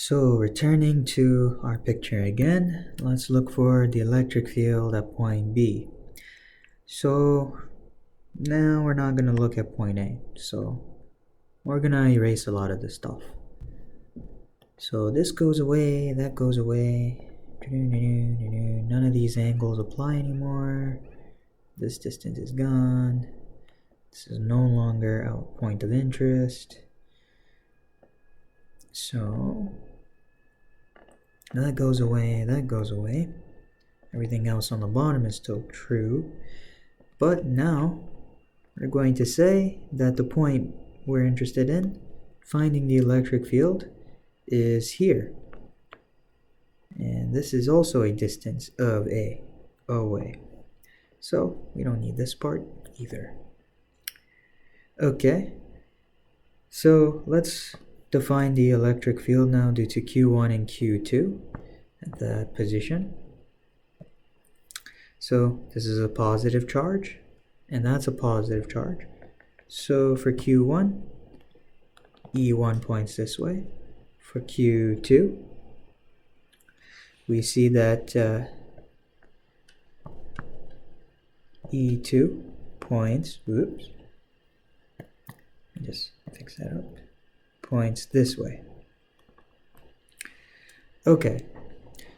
So returning to our picture again, let's look for the electric field at point B. So now we're not going to look at point A. So we're going to erase a lot of this stuff. So this goes away, that goes away. None of these angles apply anymore. This distance is gone. This is no longer our point of interest. So that goes away, that goes away. Everything else on the bottom is still true. But now we're going to say that the point we're interested in, finding the electric field, is here. And this is also a distance of A away. So we don't need this part either. Okay, so let's define the electric field now due to Q1 and Q2 at that position. So this is a positive charge, and that's a positive charge. So for Q1, E1 points this way. For Q2, we see that E2 points, oops, just fix that up, points this way. Okay,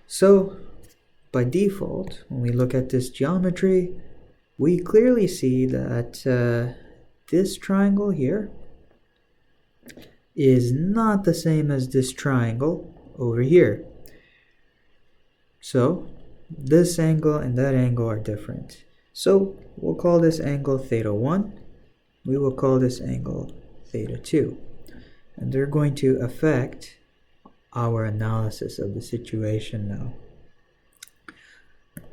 so by default, when we look at this geometry, we clearly see that this triangle here is not the same as this triangle over here. So this angle and that angle are different. So we'll call this angle theta 1. We will call this angle theta 2. And they're going to affect our analysis of the situation now.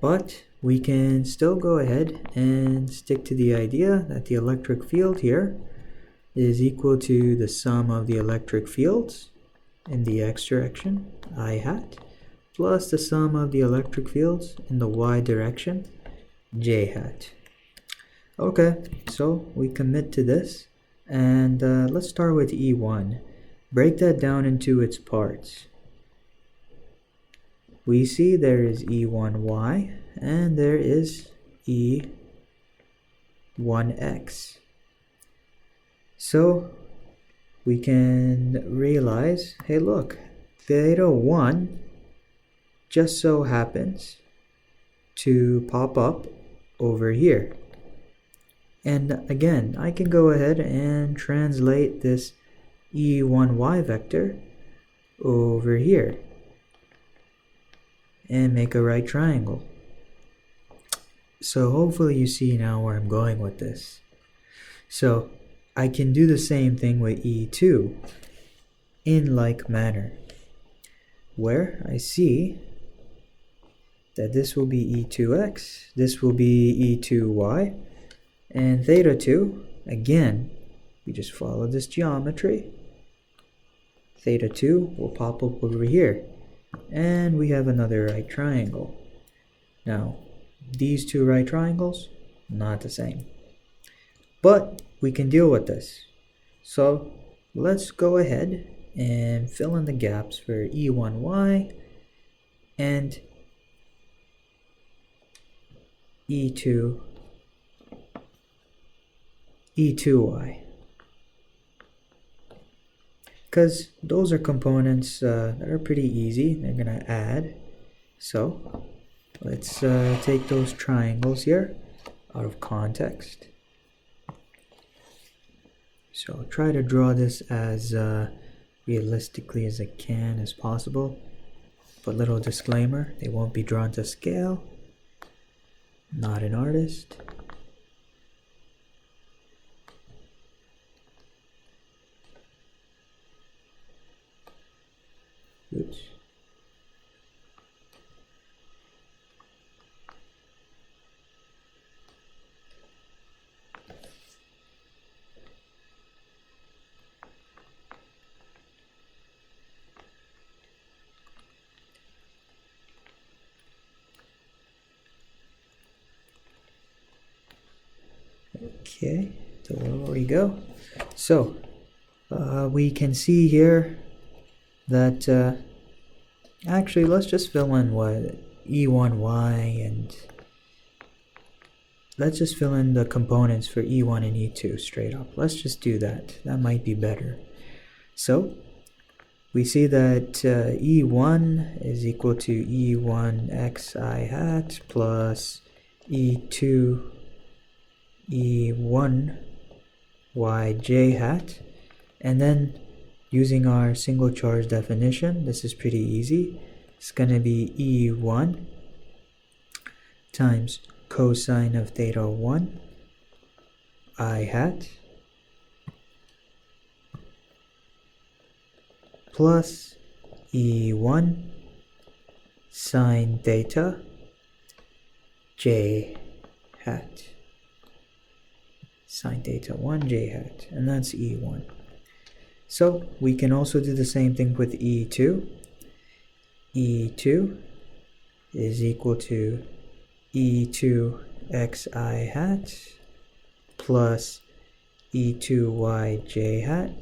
But we can still go ahead and stick to the idea that the electric field here is equal to the sum of the electric fields in the x direction, I hat, plus the sum of the electric fields in the y direction, j hat. Okay, so we commit to this, and let's start with E1. Break that down into its parts. We see there is E1y and there is E1x. So we can realize, hey look, theta 1 just so happens to pop up over here. And again, I can go ahead and translate this E1y vector over here and make a right triangle. So hopefully you see now where I'm going with this. So I can do the same thing with E2 in like manner, where I see that this will be E2x, this will be E2y, and theta 2, again, we just follow this geometry. Theta 2 will pop up over here, and we have another right triangle. Now, these two right triangles, not the same. But we can deal with this. So let's go ahead and fill in the gaps for E1y and E2y. Because those are components that are pretty easy. They're going to add. So let's take those triangles here out of context. So try to draw this as realistically as I can as possible. But little disclaimer, they won't be drawn to scale. Not an artist. Oops. Okay, so there we go. So we can see here that actually let's just fill in what E1y, and let's just fill in the components for E1 and E2 straight up. Let's just do that. That might be better. So we see that E1 is equal to E1 xi hat plus E2 E1 yj hat, and then using our single charge definition, this is pretty easy. It's going to be E1 times cosine of theta 1 I hat plus E1 sine theta j hat, sine theta 1 j hat, and that's E1. So we can also do the same thing with E2. E2 is equal to E2 xi hat plus E2 yj hat.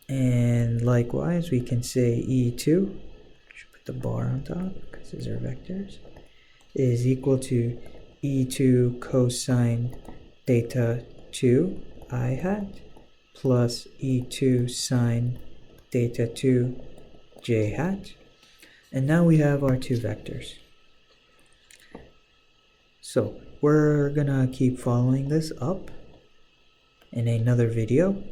And likewise, we can say E2, should put the bar on top because these are vectors, is equal to E2 cosine theta 2 I hat plus E2 sine theta 2 j hat. And now we have our two vectors. So we're gonna keep following this up in another video.